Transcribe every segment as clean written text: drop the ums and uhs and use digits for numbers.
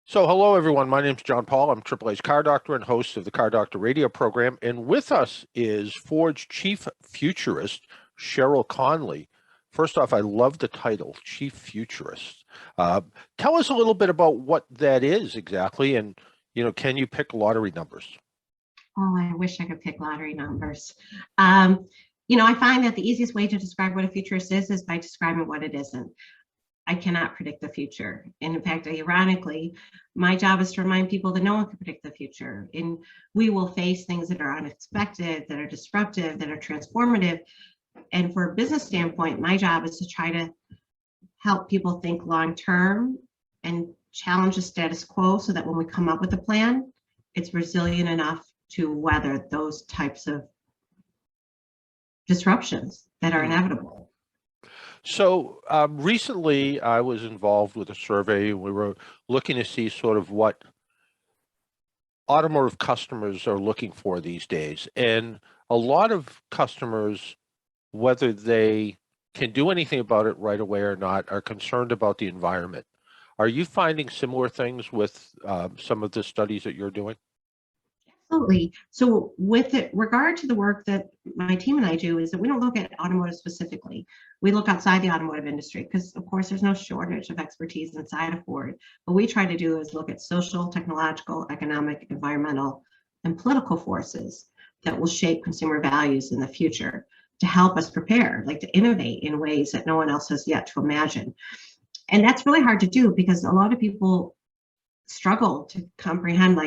So, hello everyone. My name's John Paul. I'm Triple A's car doctor and host of the Car Doctor radio program. And with us is Ford's chief futurist, Sheryl Connelly. First off, I love the title, Chief Futurist. Tell us a little bit about what that is exactly, and can you pick lottery numbers? Oh, I wish I could pick lottery numbers. I find that the easiest way to describe what a futurist is by describing what it isn't. I cannot predict the future. And in fact, ironically, my job is to remind people that no one can predict the future. And we will face things that are unexpected, that are disruptive, that are transformative. And for a business standpoint, my job is to try to help people think long term and challenge the status quo so that when we come up with a plan, it's resilient enough to weather those types of disruptions that are inevitable. So recently I was involved with a survey. We were looking to see sort of what automotive customers are looking for these days. And a lot of customers, whether they can do anything about it right away or not, are concerned about the environment. Are you finding similar things with some of the studies that you're doing? Absolutely. So with regard to the work that my team and I do is that we don't look at automotive specifically. We look outside the automotive industry because, of course, there's no shortage of expertise inside of Ford. What we try to do is look at social, technological, economic, environmental, and political forces that will shape consumer values in the future to help us prepare, like to innovate in ways that no one else has yet to imagine. And that's really hard to do because a lot of people struggle to comprehend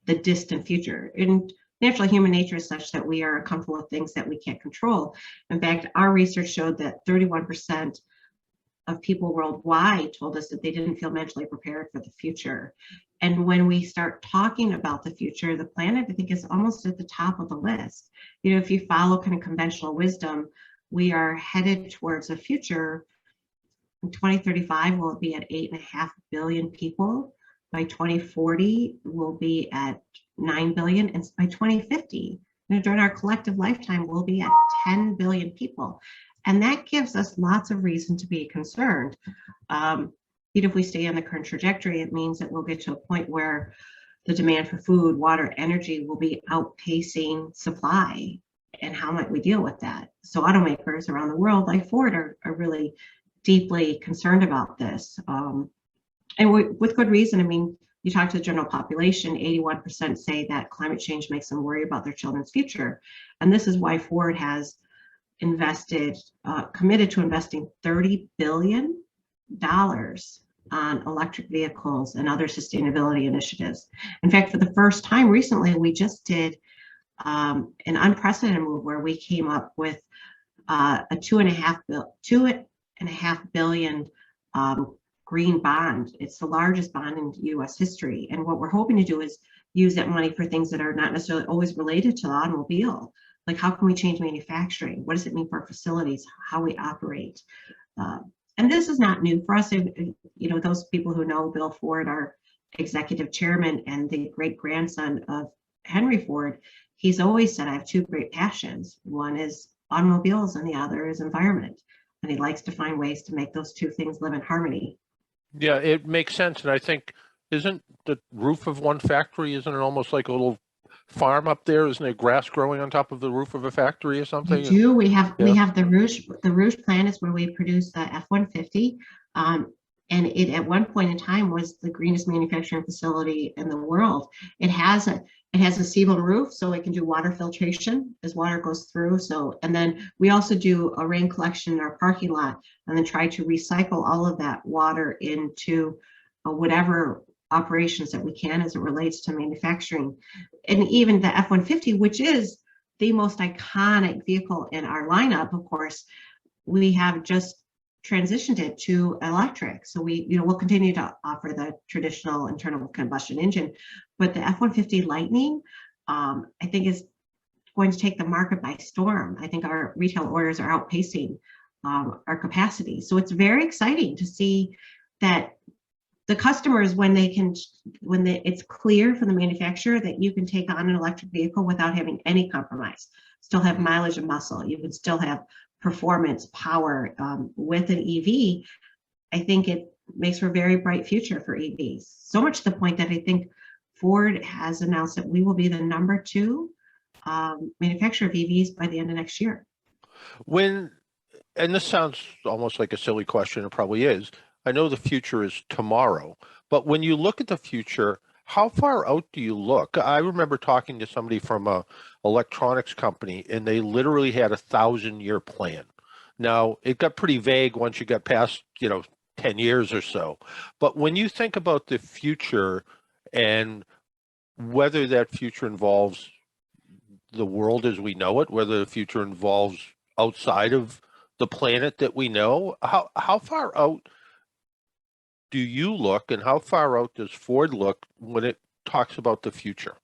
the distant future. And naturally, human nature is such that we are comfortable with things that we can't control. In fact, our research showed that 31% of people worldwide told us that they didn't feel mentally prepared for the future. And when we start talking about the future, the planet, I think, is almost at the top of the list. If you follow kind of conventional wisdom, we are headed towards a future. In 2035, we'll be at 8.5 billion people. By 2040, we'll be at 9 billion. And by 2050, during our collective lifetime, we'll be at 10 billion people. And that gives us lots of reason to be concerned. If we stay on the current trajectory, it means that we'll get to a point where the demand for food, water, energy will be outpacing supply. And how might we deal with that? So automakers around the world, like Ford, are really deeply concerned about this. And with good reason. I mean, you talk to the general population, 81% say that climate change makes them worry about their children's future. And this is why Ford has committed to investing $30 billion on electric vehicles and other sustainability initiatives. In fact, for the first time recently, we just did an unprecedented move where we came up with a $2.5 billion green bond. It's the largest bond in U.S. history. And what we're hoping to do is use that money for things that are not necessarily always related to the automobile. Like, how can we change manufacturing? What does it mean for our facilities, how we operate? And this is not new for us. Those people who know Bill Ford, our executive chairman and the great grandson of Henry Ford, he's always said, I have two great passions. One is automobiles and the other is environment. And he likes to find ways to make those two things live in harmony. Yeah, it makes sense. And I think, isn't the roof of one factory, isn't it almost like a little farm up there? Isn't there grass growing on top of the roof of a factory or something? We do. We have the Rouge. The Rouge plant is where we produce the F-150. And it at one point in time was the greenest manufacturing facility in the world. It has a sebum roof, so it can do water filtration as water goes through. And then we also do a rain collection in our parking lot, and then try to recycle all of that water into whatever operations that we can as it relates to manufacturing. And even the F-150, which is the most iconic vehicle in our lineup, of course, we have just transitioned it to electric. So we'll continue to offer the traditional internal combustion engine, but the F-150 Lightning, I think, is going to take the market by storm. I think our retail orders are outpacing our capacity. So it's very exciting to see that the customers, when it's clear from the manufacturer that you can take on an electric vehicle without having any compromise, still have mileage and muscle, you can still have performance, power with an EV. I think makes for a very bright future for EVs. So much to the point that I think Ford has announced that we will be the #2 manufacturer of EVs by the end of next year. And this sounds almost like a silly question, it probably is. I know the future is tomorrow, but when you look at the future, how far out do you look? I remember talking to somebody from a electronics company, and they literally had a 1,000-year plan. Now, it got pretty vague once you got past, 10 years or so. But when you think about the future and whether that future involves the world as we know it, whether the future involves outside of the planet that we know, how far out do you look, and how far out does Ford look when it talks about the future?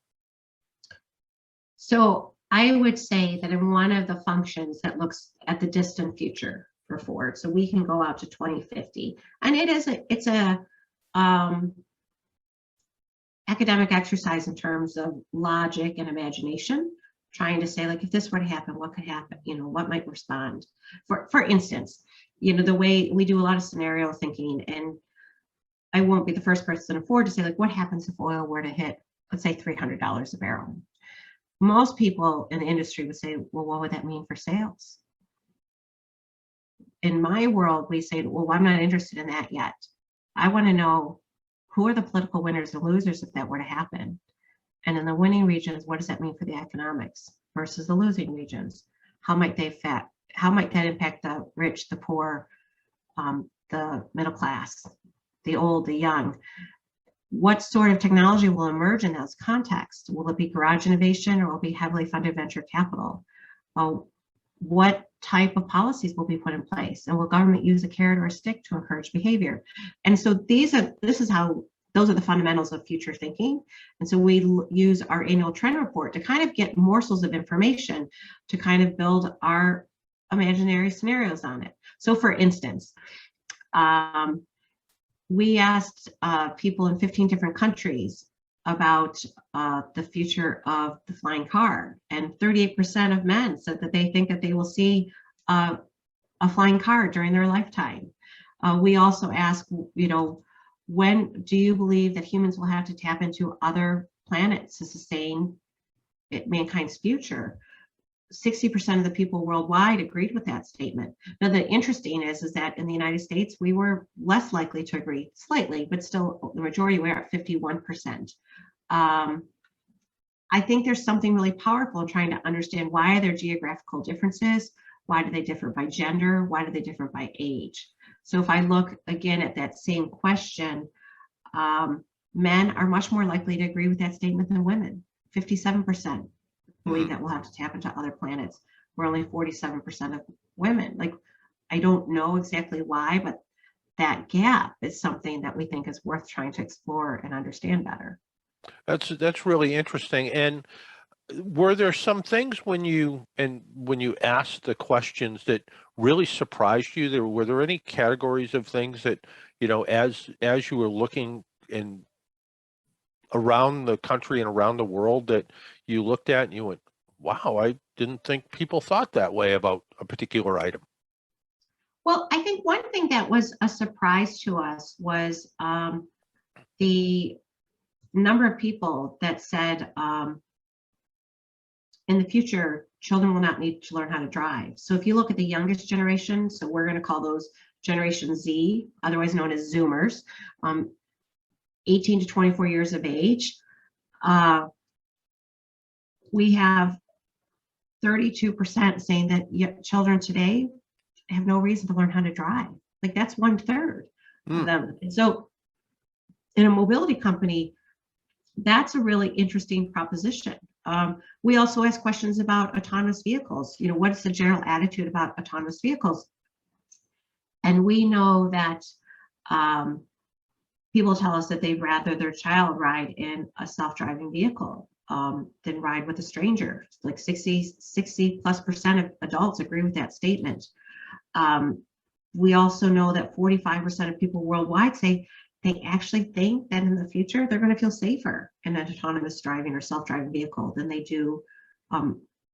So I would say that in one of the functions that looks at the distant future for Ford, so we can go out to 2050, and it's a academic exercise in terms of logic and imagination, trying to say, like, if this were to happen, what could happen? What might respond? For instance, the way we do a lot of scenario thinking, and I won't be the first person at Ford to say, like, what happens if oil were to hit, let's say, $300 a barrel? Most people in the industry would say, well, what would that mean for sales? In my world, we say, well, I'm not interested in that yet. I want to know who are the political winners and losers if that were to happen. And in the winning regions, what does that mean for the economics versus the losing regions? How might that impact the rich, the poor, the middle class, the old, the young? What sort of technology will emerge in those contexts? Will it be garage innovation, or will it be heavily funded venture capital? What type of policies will be put in place? And will government use a carrot or a stick to encourage behavior? And so those are the fundamentals of future thinking. And so we use our annual trend report to kind of get morsels of information to kind of build our imaginary scenarios on it. So for instance, we asked people in 15 different countries about the future of the flying car, and 38% of men said that they think that they will see a flying car during their lifetime. We also asked, when do you believe that humans will have to tap into other planets to sustain mankind's future? 60% of the people worldwide agreed with that statement. Now, the interesting is that in the United States, we were less likely to agree, slightly, but still the majority were at 51%. I think there's something really powerful in trying to understand, why are there geographical differences? Why do they differ by gender? Why do they differ by age? So if I look again at that same question, men are much more likely to agree with that statement than women. 57% believe that we'll have to tap into other planets, where only 47% of women. Like, I don't know exactly why, but that gap is something that we think is worth trying to explore and understand better. That's really interesting. And were there some things when you asked the questions that really surprised you? Were there any categories of things that, as you were looking in around the country and around the world, that you looked at and you went, wow, I didn't think people thought that way about a particular item? Well, I think one thing that was a surprise to us was the number of people that said, in the future, children will not need to learn how to drive. So if you look at the youngest generation, so we're going to call those Generation Z, otherwise known as Zoomers, 18 to 24 years of age, we have 32% saying that children today have no reason to learn how to drive. Like, that's 1/3 of them. And so in a mobility company, that's a really interesting proposition. We also ask questions about autonomous vehicles. What is the general attitude about autonomous vehicles? And we know that people tell us that they'd rather their child ride in a self-driving vehicle than ride with a stranger. Like 60+% of adults agree with that statement. We also know that 45% of people worldwide say they actually think that in the future they're going to feel safer in an autonomous driving or self-driving vehicle than they do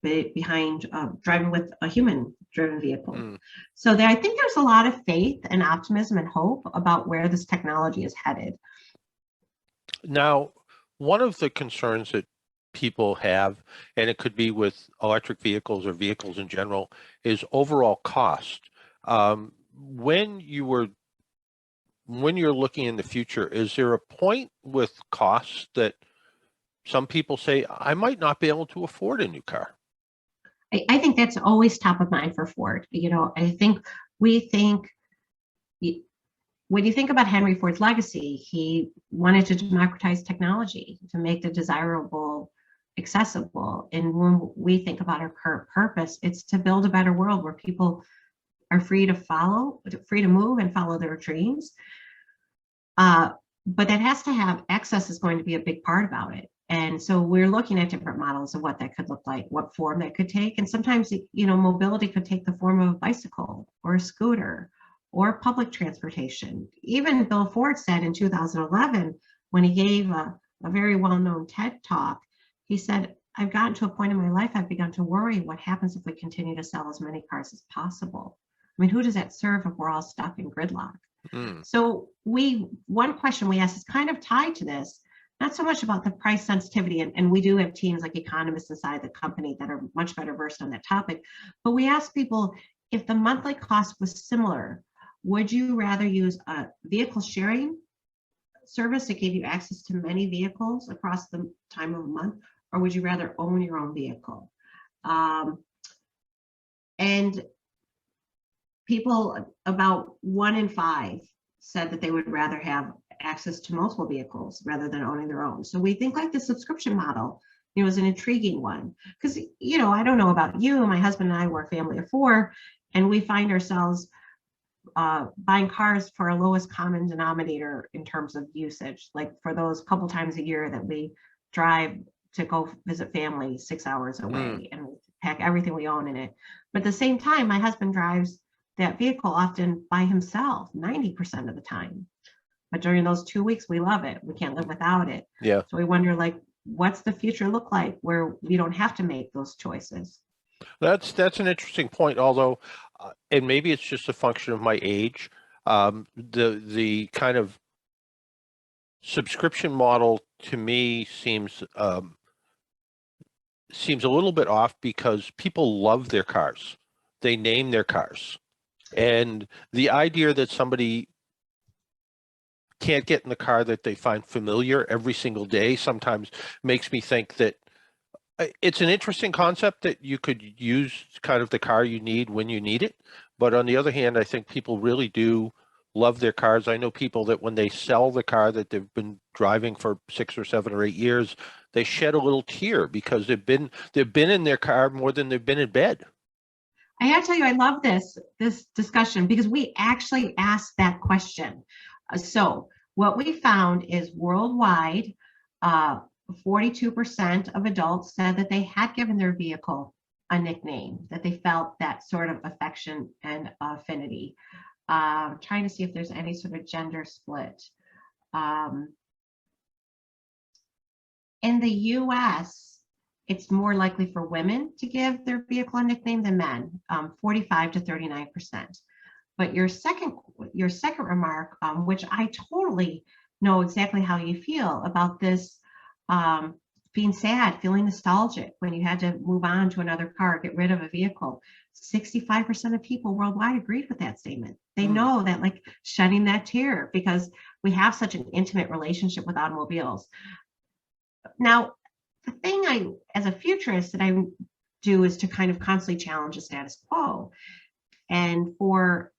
behind driving with a human-driven vehicle. Mm. So I think there's a lot of faith and optimism and hope about where this technology is headed. Now, one of the concerns that people have, and it could be with electric vehicles or vehicles in general, is overall cost. When you're looking in the future, is there a point with costs that some people say, I might not be able to afford a new car? I think that's always top of mind for Ford. I think when you think about Henry Ford's legacy, he wanted to democratize technology to make the desirable accessible. And when we think about our current purpose, it's to build a better world where people are free to move and follow their dreams. But that has to have access is going to be a big part about it. And so we're looking at different models of what that could look like, what form that could take. And sometimes, mobility could take the form of a bicycle or a scooter or public transportation. Even Bill Ford said in 2011, when he gave a very well-known TED talk, he said, I've gotten to a point in my life, I've begun to worry what happens if we continue to sell as many cars as possible. I mean, who does that serve if we're all stuck in gridlock? Mm. So one question we ask is kind of tied to this, not so much about the price sensitivity, and we do have teams like economists inside the company that are much better versed on that topic, but we ask people, if the monthly cost was similar, would you rather use a vehicle sharing service that gave you access to many vehicles across the time of a month, or would you rather own your own vehicle? And people, about 1 in 5 said that they would rather have access to multiple vehicles rather than owning their own. So we think like the subscription model, is an intriguing one. Because, I don't know about you, my husband and I were a family of 4, and we find ourselves buying cars for a lowest common denominator in terms of usage, like for those couple times a year that we drive to go visit family 6 hours away and pack everything we own in it. But at the same time, my husband drives that vehicle often by himself 90% of the time. But during those 2 weeks, we love it. We can't live without it. Yeah. So we wonder, what's the future look like where we don't have to make those choices? That's an interesting point, although, and maybe it's just a function of my age, the kind of subscription model to me seems a little bit off because people love their cars. They name their cars. And the idea that somebody can't get in the car that they find familiar every single day sometimes makes me think that it's an interesting concept that you could use kind of the car you need when you need it. But on the other hand, I think people really do love their cars. I know people that when they sell the car that they've been driving for 6 or 7 or 8 years, they shed a little tear because they've been in their car more than they've been in bed. I gotta tell you, I love this discussion because we actually asked that question. So what we found is worldwide, 42% of adults said that they had given their vehicle a nickname, that they felt that sort of affection and affinity. Trying to see if there's any sort of gender split. In the US, it's more likely for women to give their vehicle a nickname than men, 45 to 39%. But your second remark, which I totally know exactly how you feel about this, being sad, feeling nostalgic when you had to move on to another car, get rid of a vehicle. 65% of people worldwide agreed with that statement. They know that, like, shedding that tear because we have such an intimate relationship with automobiles. Now, the thing as a futurist that I do is to kind of constantly challenge the status quo. And for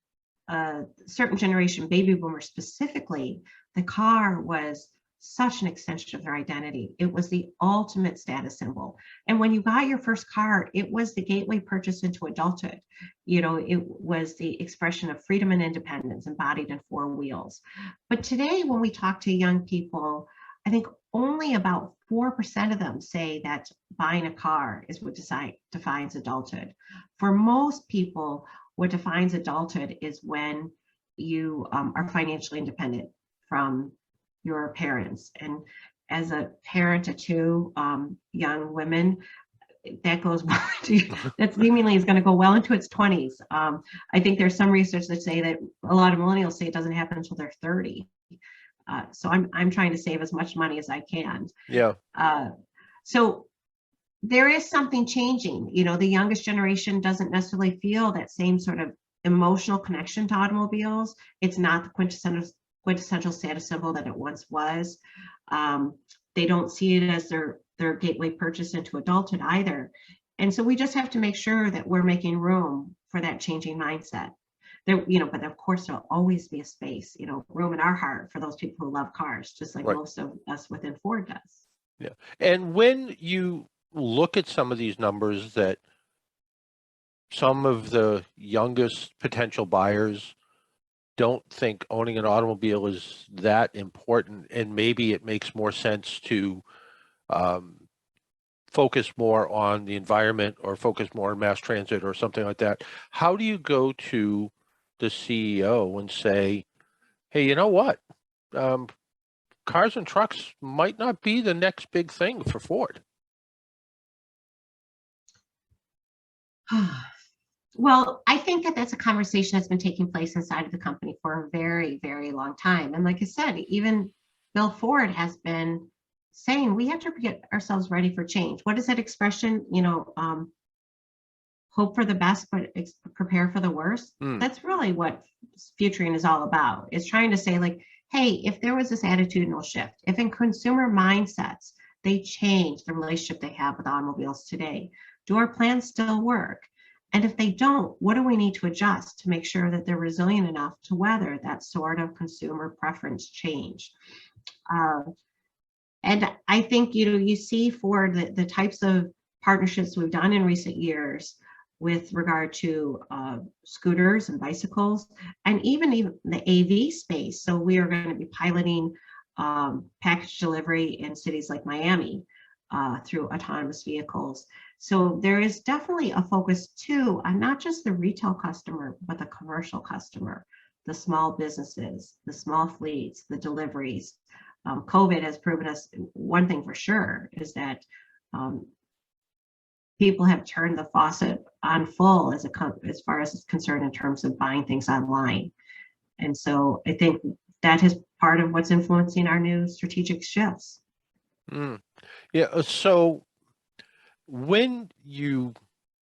a certain generation, baby boomers specifically, the car was such an extension of their identity. It was the ultimate status symbol. And when you got your first car, it was the gateway purchase into adulthood. It was the expression of freedom and independence embodied in 4 wheels. But today, when we talk to young people, I think only about 4% of them say that buying a car is what defines adulthood. For most people, what defines adulthood is when you are financially independent from your parents. And as a parent of 2 young women, that goes that seemingly is going to go well into its 20s. I think there's some research that say that a lot of millennials say it doesn't happen until they're 30. So I'm trying to save as much money as I can. Yeah. So there is something changing. You know, the youngest generation doesn't necessarily feel that same sort of emotional connection to automobiles. It's not the quintessential status symbol that it once was. They don't see it as their gateway purchase into adulthood either. And so we just have to make sure that we're making room for that changing mindset. There, you know, but of course there'll always be a space, you know, room in our heart for those people who love cars, just like Right. most of us within Ford does. Yeah. And when you look at some of these numbers that some of the youngest potential buyers don't think owning an automobile is that important, and maybe it makes more sense to focus more on the environment or focus more on mass transit or something like that. How do you go to the CEO and say, hey, you know what? Cars and trucks might not be the next big thing for Ford. Well, I think that that's a conversation that's been taking place inside of the company for a very, very long time. And like I said, even Bill Ford has been saying we have to get ourselves ready for change. What is that expression? You know, hope for the best, but prepare for the worst. That's really what futuring is all about. It's trying to say, like, hey, if there was this attitudinal shift, if in consumer mindsets they change the relationship they have with automobiles today, do our plans still work? And if they don't, what do we need to adjust to make sure that they're resilient enough to weather that sort of consumer preference change? And I think, you know, you see for the types of partnerships we've done in recent years with regard to scooters and bicycles, and even the AV space. So we are going to be piloting package delivery in cities like Miami through autonomous vehicles. So there is definitely a focus too on not just the retail customer, but the commercial customer, the small businesses, the small fleets, the deliveries. COVID has proven us one thing for sure is that people have turned the faucet on full as far as it's concerned in terms of buying things online. And so I think that is part of what's influencing our new strategic shifts. Yeah. So when you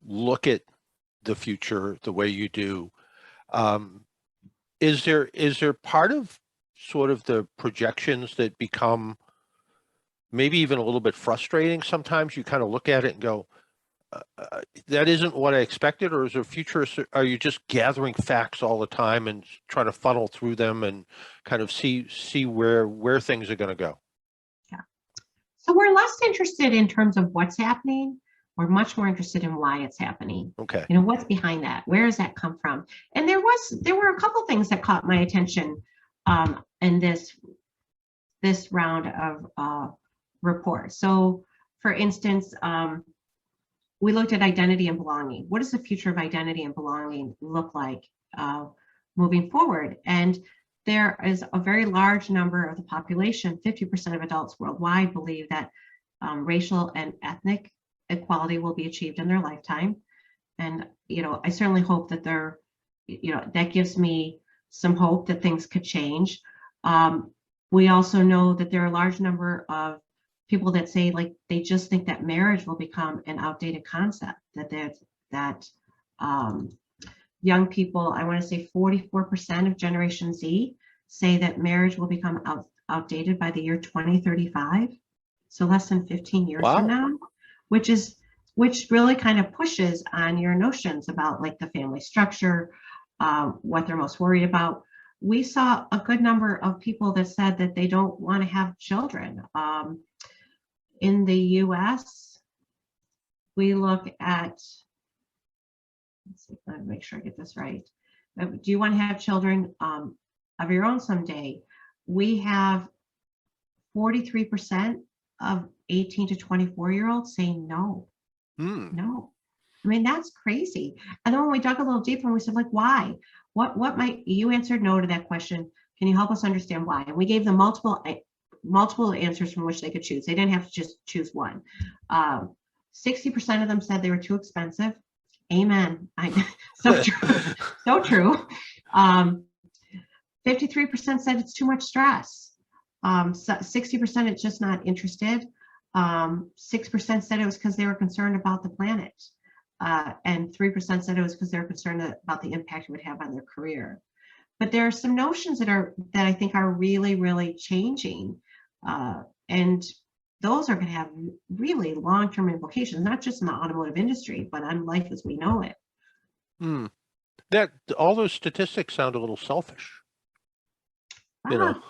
look at the future the way you do, is there part of sort of the projections that become maybe even a little bit frustrating sometimes? You kind of look at it and go, that isn't what I expected, or is there futurist? Are you just gathering facts all the time and trying to funnel through them and kind of see where things are going to go? Yeah. So we're less interested in terms of what's happening. We're much more interested in why it's happening. Okay. You know, what's behind that? Where does that come from? And there were a couple things that caught my attention in this round of reports. So, for instance, we looked at identity and belonging. What does the future of identity and belonging look like moving forward? And there is a very large number of the population, 50% of adults worldwide, believe that racial and ethnic equality will be achieved in their lifetime. And, you know, I certainly hope that that gives me some hope that things could change. We also know that there are a large number of people that say, like, they just think that marriage will become an outdated concept, that young people, I want to say 44% of Generation Z say that marriage will become outdated by the year 2035. So less than 15 years from now, which really kind of pushes on your notions about like the family structure, what they're most worried about. We saw a good number of people that said that they don't want to have children. In the US, we look at, let's see, let me make sure I get this right. Do you want to have children of your own someday? We have 43% of 18 to 24-year-olds saying no. No. I mean, that's crazy. And then when we dug a little deeper, we said, like, why? What might, you answered no to that question. Can you help us understand why? And we gave them multiple answers from which they could choose. They didn't have to just choose one. 60% of them said they were too expensive. Amen. So true. So true. 53% said it's too much stress. 60% it's just not interested. 6% said it was because they were concerned about the planet. And 3% said it was because they were concerned about the impact it would have on their career. But there are some notions that I think are really, really changing. And those are going to have really long-term implications, not just in the automotive industry, but on life as we know it. That all those statistics sound a little selfish. You know.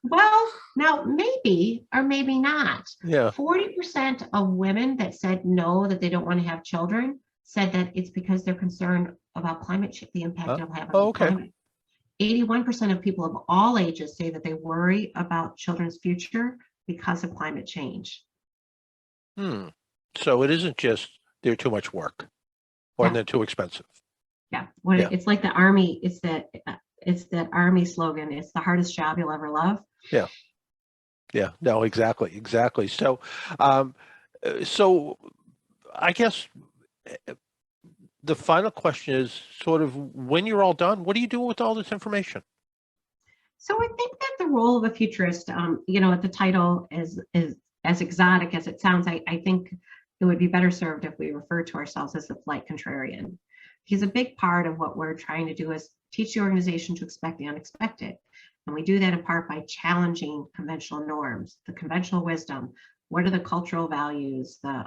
Well, now maybe or maybe not. Yeah. 40% of women that said no, that they don't want to have children, said that it's because they're concerned about climate change, the impact it'll have on the climate. 81% of people of all ages say that they worry about children's future because of climate change. So it isn't just they're too much work or they're too expensive. Yeah. It's like the Army. It's that Army slogan. It's the hardest job you'll ever love. Yeah. Yeah. No, exactly. So, so I guess the final question is sort of when you're all done, what do you do with all this information? So I think that the role of a futurist, the title is as exotic as it sounds. I think it would be better served if we refer to ourselves as the flight contrarian. Because a big part of what we're trying to do is teach the organization to expect the unexpected. And we do that in part by challenging conventional norms, the conventional wisdom. What are the cultural values, the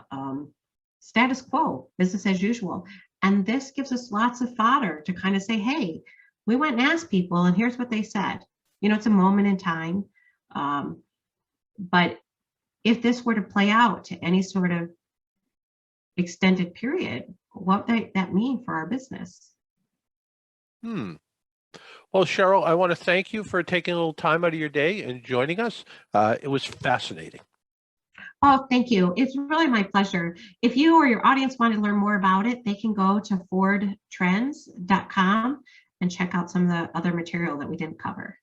status quo, business as usual? And this gives us lots of fodder to kind of say, hey, we went and asked people and here's what they said. It's a moment in time. But if this were to play out to any sort of extended period, what would that mean for our business? Well, Sheryl, I want to thank you for taking a little time out of your day and joining us. It was fascinating. Oh, thank you. It's really my pleasure. If you or your audience want to learn more about it, they can go to fordtrends.com and check out some of the other material that we didn't cover.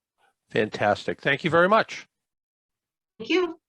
Fantastic. Thank you very much. Thank you.